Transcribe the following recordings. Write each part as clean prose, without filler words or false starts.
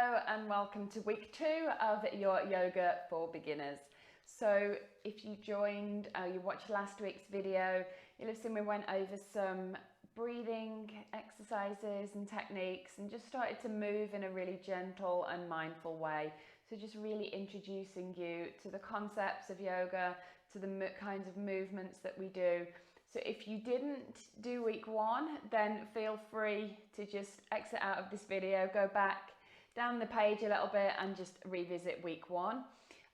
Hello and welcome to week 2 of your Yoga for Beginners. So if you joined, you watched last week's video, you'll have seen we went over some breathing exercises and techniques and just started to move in a really gentle and mindful way. So just really introducing you to the concepts of yoga, to the kinds of movements that we do. So if you didn't do week 1, then feel free to just exit out of this video, go back down the page a little bit and just revisit week 1,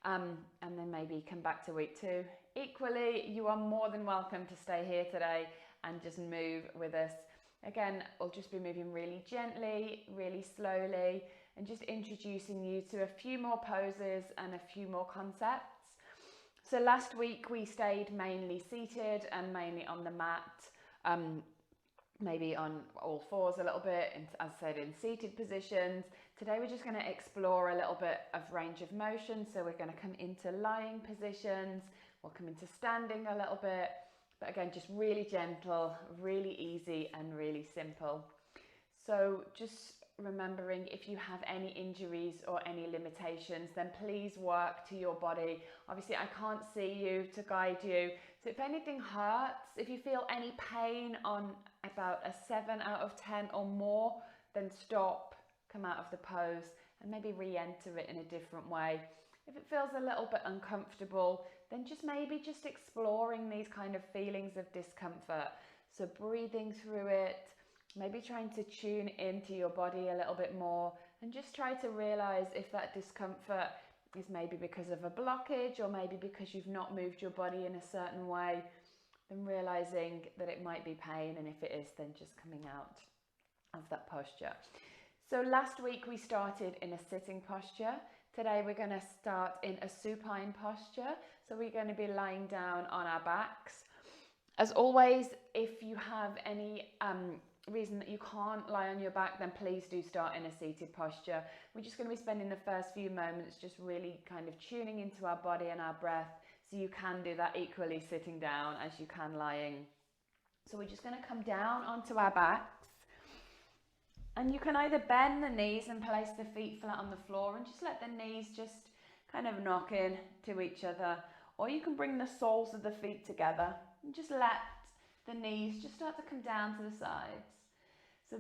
and then maybe come back to week 2. Equally, you are more than welcome to stay here today and just move with us. Again, I'll just be moving really gently, really slowly, and just introducing you to a few more poses and a few more concepts. So last week we stayed mainly seated and mainly on the mat, maybe on all fours a little bit, as I said, in seated positions. Today we're just going to explore a little bit of range of motion. So we're going to come into lying positions, we'll come into standing a little bit, but again, just really gentle, really easy and really simple. So just remembering, if you have any injuries or any limitations, then please work to your body. Obviously I can't see you to guide you, so if anything hurts, if you feel any pain on about a 7 out of 10 or more, then stop, come out of the pose and maybe re-enter it in a different way. If it feels a little bit uncomfortable, then maybe just exploring these kind of feelings of discomfort. So breathing through it, maybe trying to tune into your body a little bit more, and just try to realize if that discomfort is maybe because of a blockage or maybe because you've not moved your body in a certain way, then realizing that it might be pain, and if it is, then just coming out of that posture. So last week we started in a sitting posture. Today we're going to start in a supine posture. So we're going to be lying down on our backs. As always, if you have any reason that you can't lie on your back, then please do start in a seated posture. We're just going to be spending the first few moments just really kind of tuning into our body and our breath, so you can do that equally sitting down as you can lying. So we're just going to come down onto our backs, and you can either bend the knees and place the feet flat on the floor and just let the knees just kind of knock in to each other, or you can bring the soles of the feet together and just let the knees just start to come down to the sides. So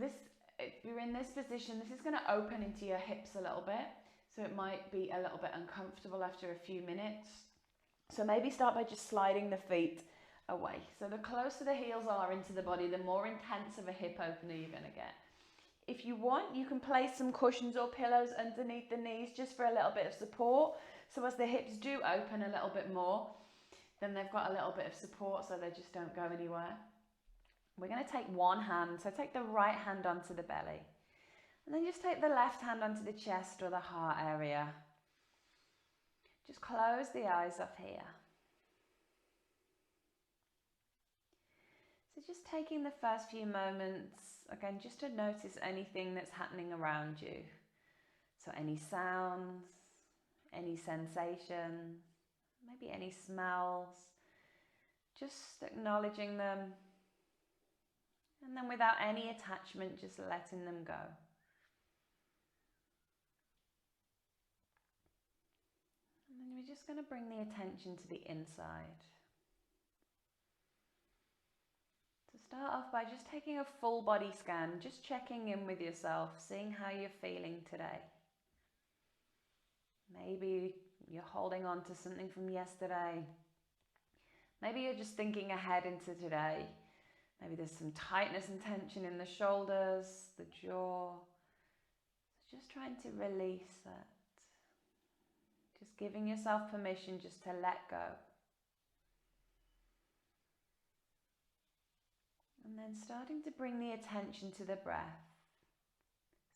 if you're in this position, this is going to open into your hips a little bit, so it might be a little bit uncomfortable after a few minutes. So maybe start by just sliding the feet away. So the closer the heels are into the body, the more intense of a hip opener you're going to get. If you want, you can place some cushions or pillows underneath the knees just for a little bit of support. So as the hips do open a little bit more, then they've got a little bit of support so they just don't go anywhere. We're going to take one hand, so take the right hand onto the belly, and then just take the left hand onto the chest or the heart area. Just close the eyes up here. So just taking the first few moments, again, just to notice anything that's happening around you. So any sounds, any sensations, maybe any smells, just acknowledging them, and then without any attachment, just letting them go. And then we're just going to bring the attention to the inside. So start off by just taking a full body scan, just checking in with yourself, seeing how you're feeling today. Maybe you're holding on to something from yesterday. Maybe you're just thinking ahead into today. Maybe there's some tightness and tension in the shoulders, the jaw. So just trying to release that. Just giving yourself permission just to let go. And then starting to bring the attention to the breath.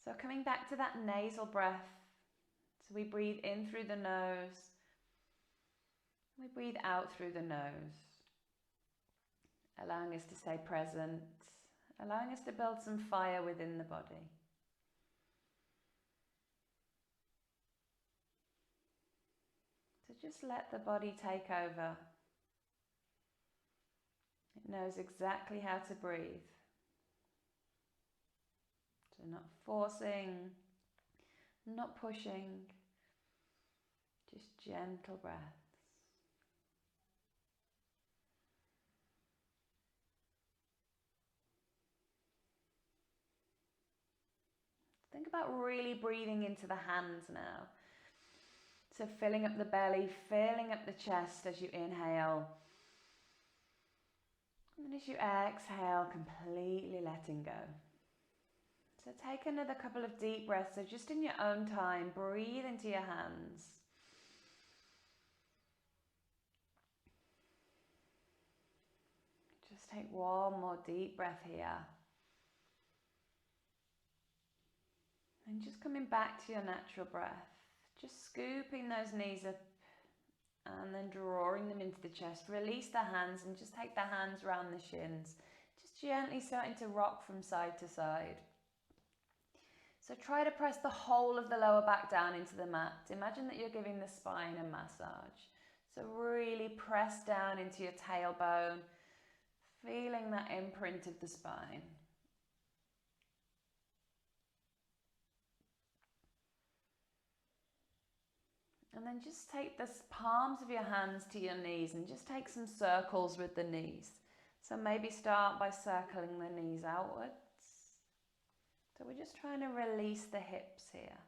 So coming back to that nasal breath. So we breathe in through the nose. We breathe out through the nose. Allowing us to stay present. Allowing us to build some fire within the body. So just let the body take over. It knows exactly how to breathe. So not forcing, not pushing, just gentle breaths. Think about really breathing into the hands now. So filling up the belly, filling up the chest as you inhale. And as you exhale, completely letting go. So take another couple of deep breaths. So just in your own time, breathe into your hands. Just take one more deep breath here. And just coming back to your natural breath. Just scooping those knees up and then drawing them into the chest. Release the hands and just take the hands around the shins. Just gently starting to rock from side to side. So try to press the whole of the lower back down into the mat. Imagine that you're giving the spine a massage. So really press down into your tailbone, feeling that imprint of the spine. And then just take the palms of your hands to your knees and just take some circles with the knees. So maybe start by circling the knees outwards. So we're just trying to release the hips here.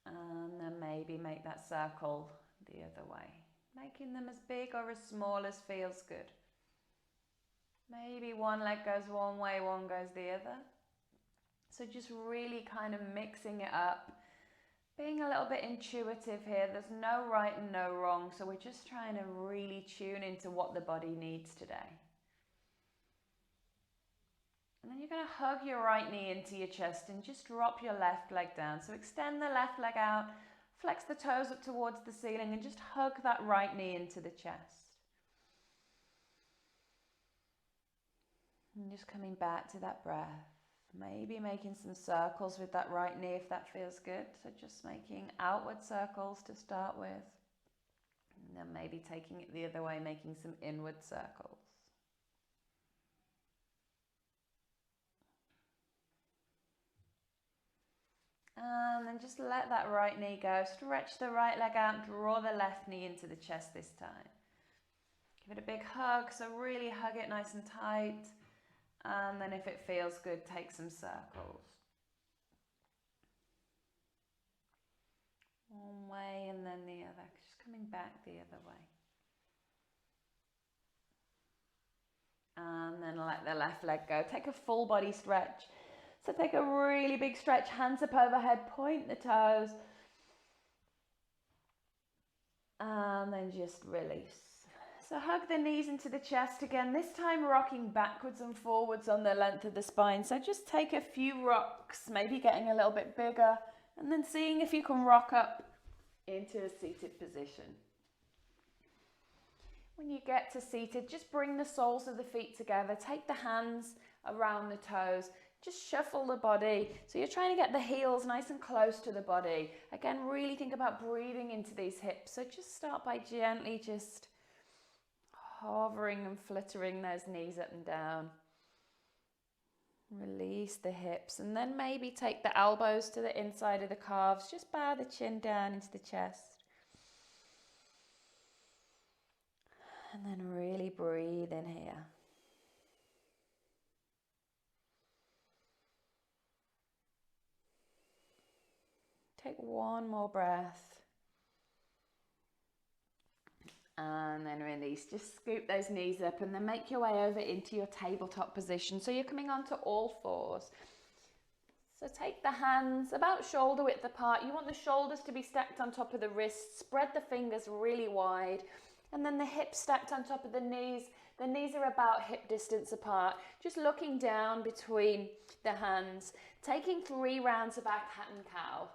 And then maybe make that circle the other way, making them as big or as small as feels good. Maybe one leg goes one way, one goes the other. So just really kind of mixing it up. Being a little bit intuitive here, there's no right and no wrong, so we're just trying to really tune into what the body needs today. And then you're going to hug your right knee into your chest and just drop your left leg down. So extend the left leg out, flex the toes up towards the ceiling and just hug that right knee into the chest. And just coming back to that breath. Maybe making some circles with that right knee if that feels good. So just making outward circles to start with. And then maybe taking it the other way, making some inward circles. And then just let that right knee go. Stretch the right leg out, draw the left knee into the chest this time. Give it a big hug, so really hug it nice and tight. And then if it feels good, take some circles. One way and then the other, just coming back the other way. And then let the left leg go. Take a full body stretch. So take a really big stretch, hands up overhead, point the toes. And then just release. So hug the knees into the chest again, this time rocking backwards and forwards on the length of the spine. So just take a few rocks, maybe getting a little bit bigger, and then seeing if you can rock up into a seated position. When you get to seated, just bring the soles of the feet together, take the hands around the toes, just shuffle the body. So you're trying to get the heels nice and close to the body. Again, really think about breathing into these hips. So just start by gently just hovering and fluttering those knees up and down. Release the hips and then maybe take the elbows to the inside of the calves. Just bow the chin down into the chest. And then really breathe in here. Take one more breath. And then release. Just scoop those knees up and then make your way over into your tabletop position. So you're coming onto all fours. So take the hands about shoulder width apart. You want the shoulders to be stacked on top of the wrists. Spread the fingers really wide. And then the hips stacked on top of the knees. The knees are about hip distance apart. Just looking down between the hands. Taking 3 rounds of our cat and cow.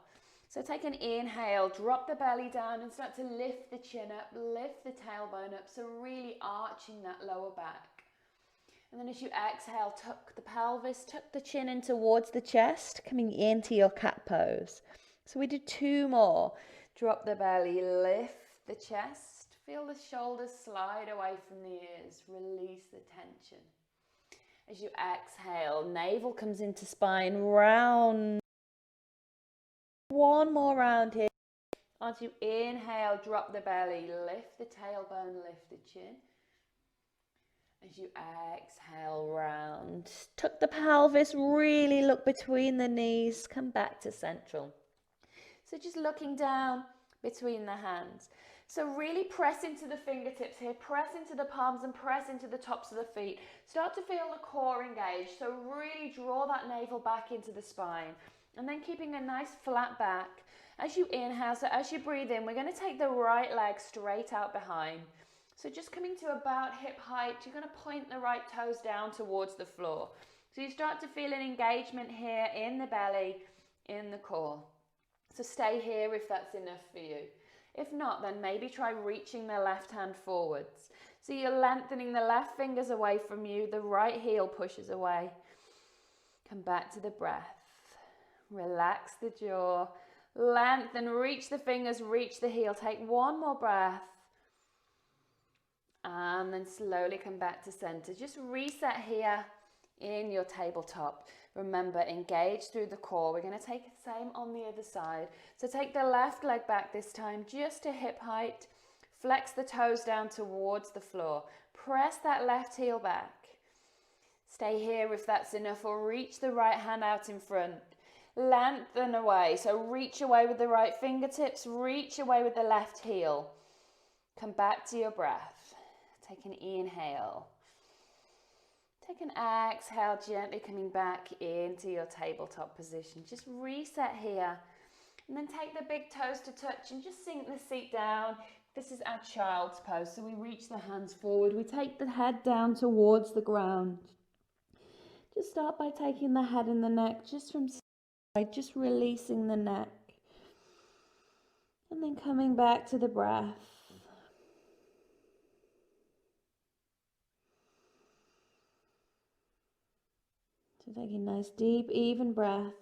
So take an inhale, drop the belly down and start to lift the chin up, lift the tailbone up. So really arching that lower back. And then as you exhale, tuck the pelvis, tuck the chin in towards the chest, coming into your cat pose. So we do 2 more. Drop the belly, lift the chest, feel the shoulders slide away from the ears, release the tension. As you exhale, navel comes into spine, round One more round here. As you inhale, drop the belly, lift the tailbone, lift the chin. As you exhale, round. Tuck the pelvis, really look between the knees, come back to central. So just looking down between the hands. So really press into the fingertips here, press into the palms and press into the tops of the feet. Start to feel the core engaged. So really draw that navel back into the spine. And then keeping a nice flat back. As you inhale, so as you breathe in, we're going to take the right leg straight out behind. So just coming to about hip height, you're going to point the right toes down towards the floor. So you start to feel an engagement here in the belly, in the core. So stay here if that's enough for you. If not, then maybe try reaching the left hand forwards. So you're lengthening the left fingers away from you, the right heel pushes away. Come back to the breath. Relax the jaw. Lengthen, reach the fingers, reach the heel. Take one more breath. And then slowly come back to center. Just reset here in your tabletop. Remember, engage through the core. We're going to take the same on the other side. So take the left leg back this time, just to hip height. Flex the toes down towards the floor. Press that left heel back. Stay here if that's enough, or reach the right hand out in front. Lengthen away. So reach away with the right fingertips, reach away with the left heel. Come back to your breath. Take an inhale. Take an exhale, gently coming back into your tabletop position. Just reset here. And then take the big toes to touch and just sink the seat down. This is our child's pose. So we reach the hands forward. We take the head down towards the ground. Just start by taking the head and the neck just from side, just releasing the neck. And then coming back to the breath. So taking nice, deep, even breaths.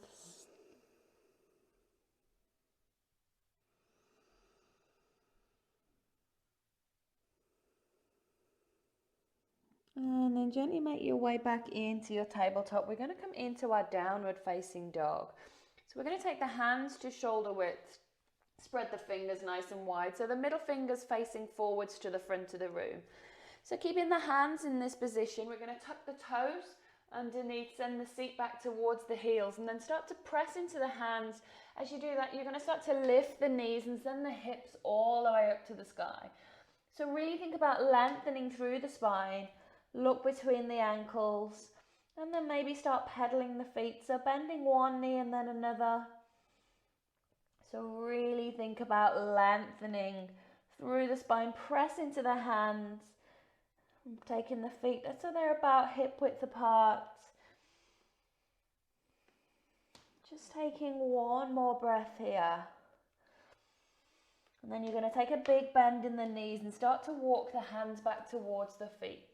And then gently make your way back into your tabletop. We're going to come into our downward facing dog. So we're going to take the hands to shoulder width. Spread the fingers nice and wide. So the middle finger's facing forwards to the front of the room. So keeping the hands in this position, we're going to tuck the toes underneath, send the seat back towards the heels, and then start to press into the hands. As you do that, you're going to start to lift the knees and send the hips all the way up to the sky. So really think about lengthening through the spine, look between the ankles, and then maybe start pedaling the feet. So bending one knee and then another. So really think about lengthening through the spine, press into the hands. Taking the feet so they're about hip width apart. Just taking one more breath here. And then you're going to take a big bend in the knees and start to walk the hands back towards the feet.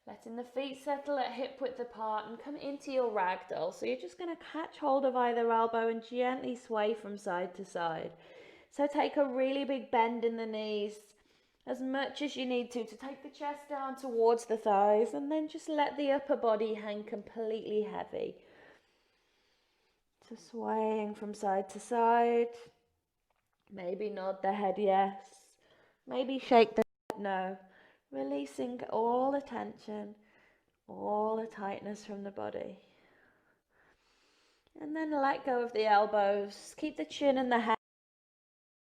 Letting the feet settle at hip width apart and come into your ragdoll. So you're just going to catch hold of either elbow and gently sway from side to side. So take a really big bend in the knees, as much as you need to take the chest down towards the thighs, and then just let the upper body hang completely heavy. So swaying from side to side. Maybe nod the head yes. Maybe shake the head no. Releasing all the tension, all the tightness from the body. And then let go of the elbows. Keep the chin and the head.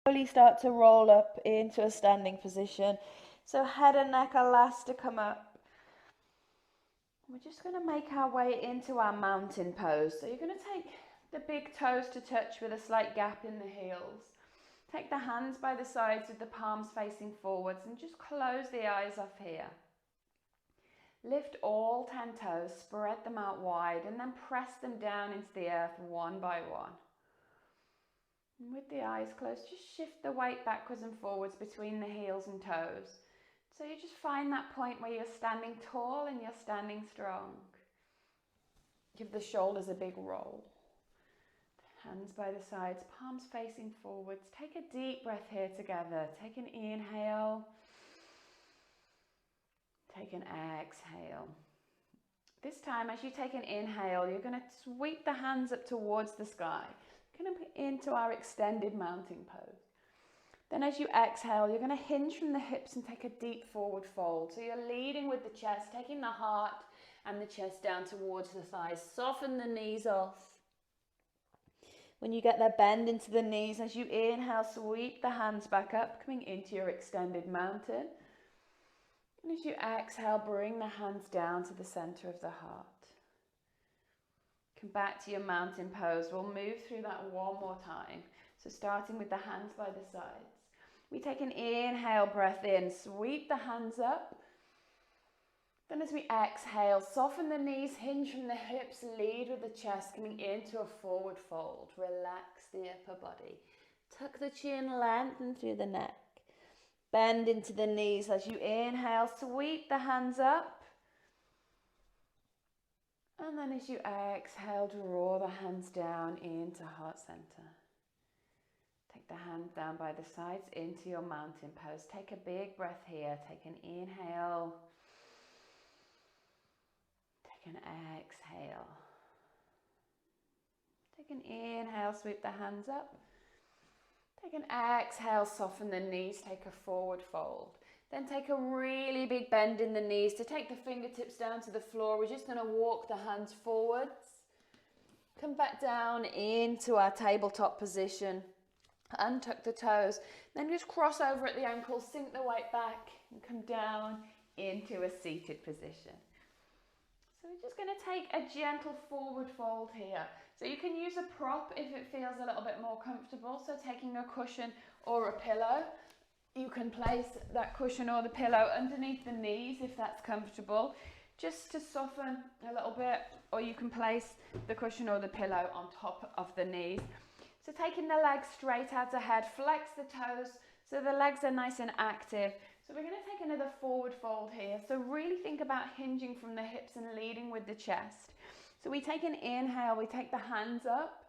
Slowly start to roll up into a standing position. So head and neck are last to come up. We're just going to make our way into our mountain pose. So you're going to take the big toes to touch with a slight gap in the heels. Take the hands by the sides with the palms facing forwards and just close the eyes off here. Lift all 10 toes, spread them out wide, and then press them down into the earth one by one. And with the eyes closed, just shift the weight backwards and forwards between the heels and toes. So you just find that point where you're standing tall and you're standing strong. Give the shoulders a big roll. Hands by the sides, palms facing forwards. Take a deep breath here together. Take an inhale. Take an exhale. This time, as you take an inhale, you're going to sweep the hands up towards the sky. Going into our extended mountain pose. Then as you exhale, you're going to hinge from the hips and take a deep forward fold. So you're leading with the chest, taking the heart and the chest down towards the thighs. Soften the knees off. When you get that bend into the knees, as you inhale, sweep the hands back up, coming into your extended mountain. And as you exhale, bring the hands down to the center of the heart. Come back to your mountain pose. We'll move through that one more time. So starting with the hands by the sides. We take an inhale breath in, sweep the hands up. Then as we exhale, soften the knees, hinge from the hips, lead with the chest, coming into a forward fold. Relax the upper body. Tuck the chin, lengthen through the neck. Bend into the knees as you inhale, sweep the hands up. And then as you exhale, draw the hands down into heart center. Take the hands down by the sides into your mountain pose. Take a big breath here. Take an inhale. Take an exhale. Take an inhale, sweep the hands up. Take an exhale, soften the knees, take a forward fold. Then take a really big bend in the knees to take the fingertips down to the floor. We're just going to walk the hands forwards. Come back down into our tabletop position. Untuck the toes. Then just cross over at the ankles, sink the weight back and come down into a seated position. So we're just going to take a gentle forward fold here. So you can use a prop if it feels a little bit more comfortable. So taking a cushion or a pillow, you can place that cushion or the pillow underneath the knees if that's comfortable, just to soften a little bit, or you can place the cushion or the pillow on top of the knees. So taking the legs straight out ahead, flex the toes so the legs are nice and active. So we're going to take another forward fold here. So really think about hinging from the hips and leading with the chest. So we take an inhale, we take the hands up.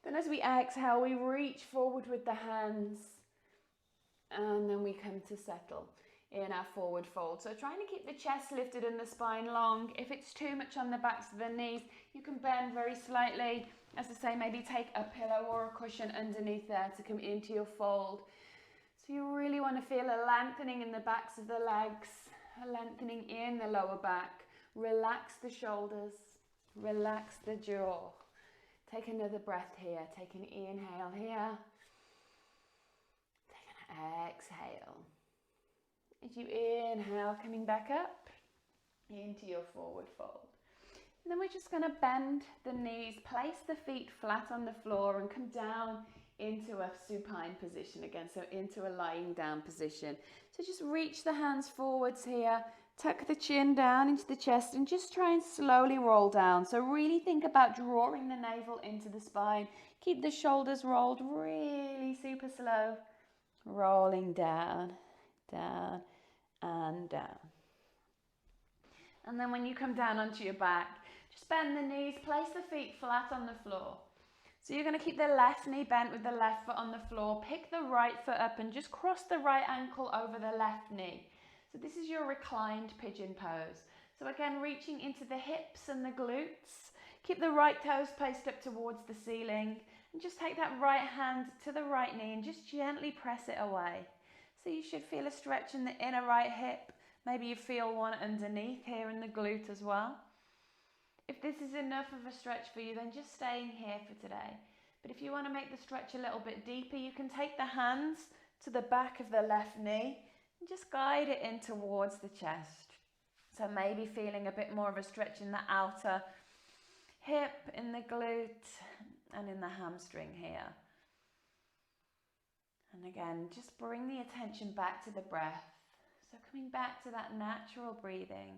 Then as we exhale, we reach forward with the hands. And then we come to settle in our forward fold. So trying to keep the chest lifted and the spine long. If it's too much on the backs of the knees, you can bend very slightly. As I say, maybe take a pillow or a cushion underneath there to come into your fold. So you really want to feel a lengthening in the backs of the legs, a lengthening in the lower back. Relax the shoulders, relax the jaw. Take another breath here. Take an inhale here. Take an exhale. As you inhale, coming back up into your forward fold. And then we're just going to bend the knees, place the feet flat on the floor and come down into a supine position again, so into a lying down position. So just reach the hands forwards here, tuck the chin down into the chest and just try and slowly roll down. So really think about drawing the navel into the spine. Keep the shoulders rolled really super slow, rolling down, down and down. And then when you come down onto your back, just bend the knees, place the feet flat on the floor. So you're going to keep the left knee bent with the left foot on the floor. Pick the right foot up and just cross the right ankle over the left knee. So this is your reclined pigeon pose. So again, reaching into the hips and the glutes. Keep the right toes placed up towards the ceiling. And just take that right hand to the right knee and just gently press it away. So you should feel a stretch in the inner right hip. Maybe you feel one underneath here in the glute as well. If this is enough of a stretch for you, then just stay in here for today. But if you want to make the stretch a little bit deeper, you can take the hands to the back of the left knee and just guide it in towards the chest. So maybe feeling a bit more of a stretch in the outer hip, in the glute, and in the hamstring here. And again, just bring the attention back to the breath. So coming back to that natural breathing.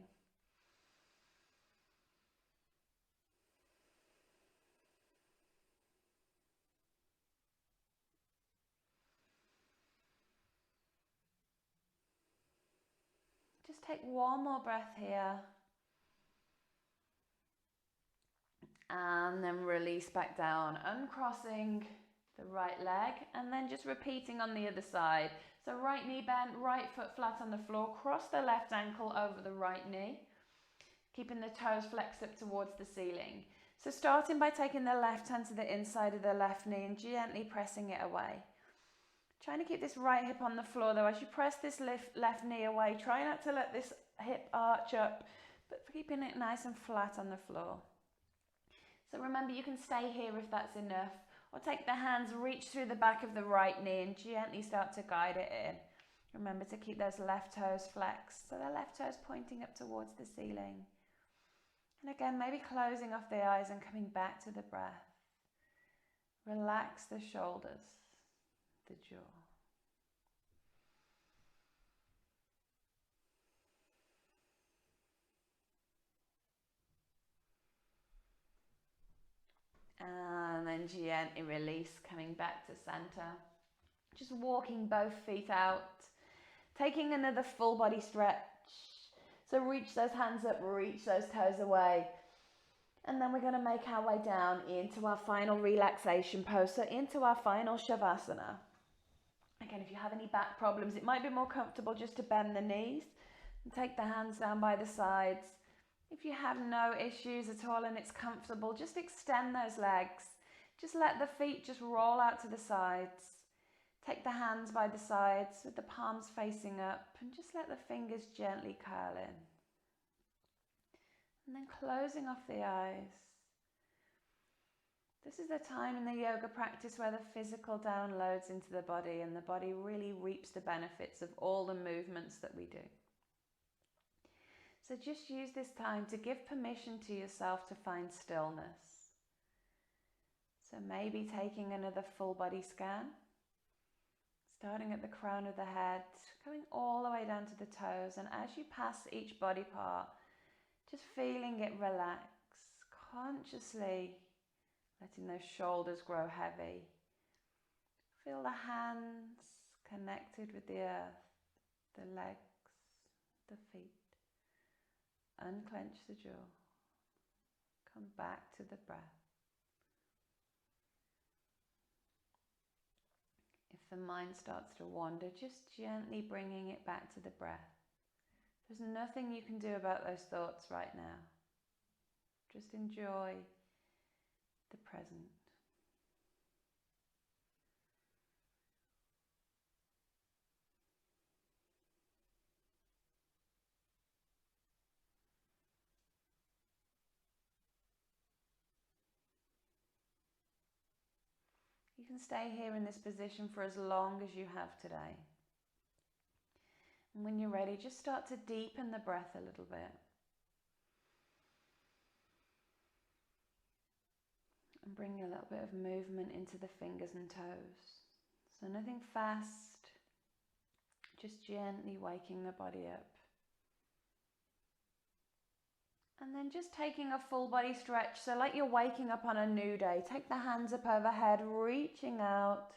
Just take one more breath here. And then release back down, uncrossing the right leg and then just repeating on the other side. So right knee bent, right foot flat on the floor, cross the left ankle over the right knee, keeping the toes flexed up towards the ceiling. So starting by taking the left hand to the inside of the left knee and gently pressing it away. Trying to keep this right hip on the floor though. As you press this left knee away, try not to let this hip arch up, but keeping it nice and flat on the floor. So remember, you can stay here if that's enough, or take the hands, reach through the back of the right knee and gently start to guide it in. Remember to keep those left toes flexed, so the left toes pointing up towards the ceiling. And again, maybe closing off the eyes and coming back to the breath. Relax the shoulders, the jaw. And then gently release, coming back to center. Just walking both feet out. Taking another full body stretch. So reach those hands up, reach those toes away. And then we're going to make our way down into our final relaxation pose. So into our final Shavasana. Again, if you have any back problems, it might be more comfortable just to bend the knees and take the hands down by the sides. If you have no issues at all and it's comfortable, just extend those legs. Just let the feet just roll out to the sides. Take the hands by the sides with the palms facing up and just let the fingers gently curl in. And then closing off the eyes. This is the time in the yoga practice where the physical downloads into the body and the body really reaps the benefits of all the movements that we do. So just use this time to give permission to yourself to find stillness. So maybe taking another full body scan, starting at the crown of the head, going all the way down to the toes, and as you pass each body part, just feeling it relax, consciously letting those shoulders grow heavy. Feel the hands connected with the earth, the legs, the feet. Unclench the jaw. Come back to the breath. If the mind starts to wander, just gently bringing it back to the breath. There's nothing you can do about those thoughts right now. Just enjoy the present. You can stay here in this position for as long as you have today. And when you're ready, just start to deepen the breath a little bit. And bring a little bit of movement into the fingers and toes. So nothing fast, just gently waking the body up. And then just taking a full body stretch, so like you're waking up on a new day. Take the hands up overhead, reaching out.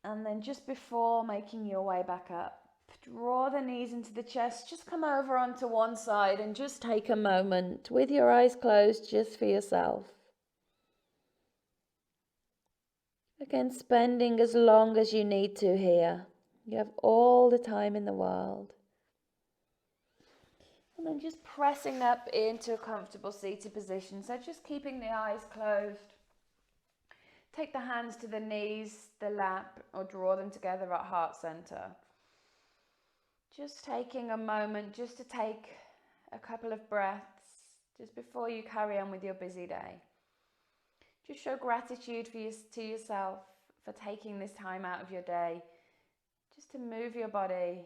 And then just before making your way back up, draw the knees into the chest, just come over onto one side and just take a moment with your eyes closed just for yourself. Again, spending as long as you need to here. You have all the time in the world. And then just pressing up into a comfortable seated position. So just keeping the eyes closed. Take the hands to the knees, the lap, or draw them together at heart center. Just taking a moment just to take a couple of breaths just before you carry on with your busy day. Just show gratitude to yourself for taking this time out of your day just to move your body,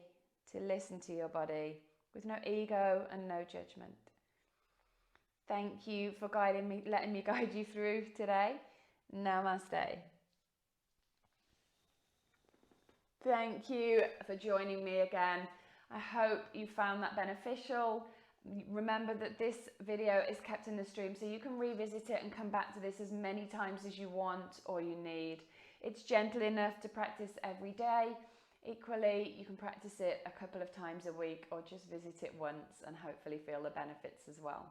to listen to your body with no ego and no judgment. Thank you for guiding me, letting me guide you through today. Namaste. Thank you for joining me again. I hope you found that beneficial. Remember that this video is kept in the stream, so you can revisit it and come back to this as many times as you want or you need. It's gentle enough to practice every day. Equally, you can practice it a couple of times a week or just visit it once and hopefully feel the benefits as well.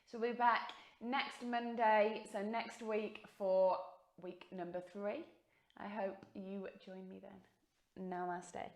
So we'll be back next Monday, so next week for week number 3. I hope you join me then. Namaste.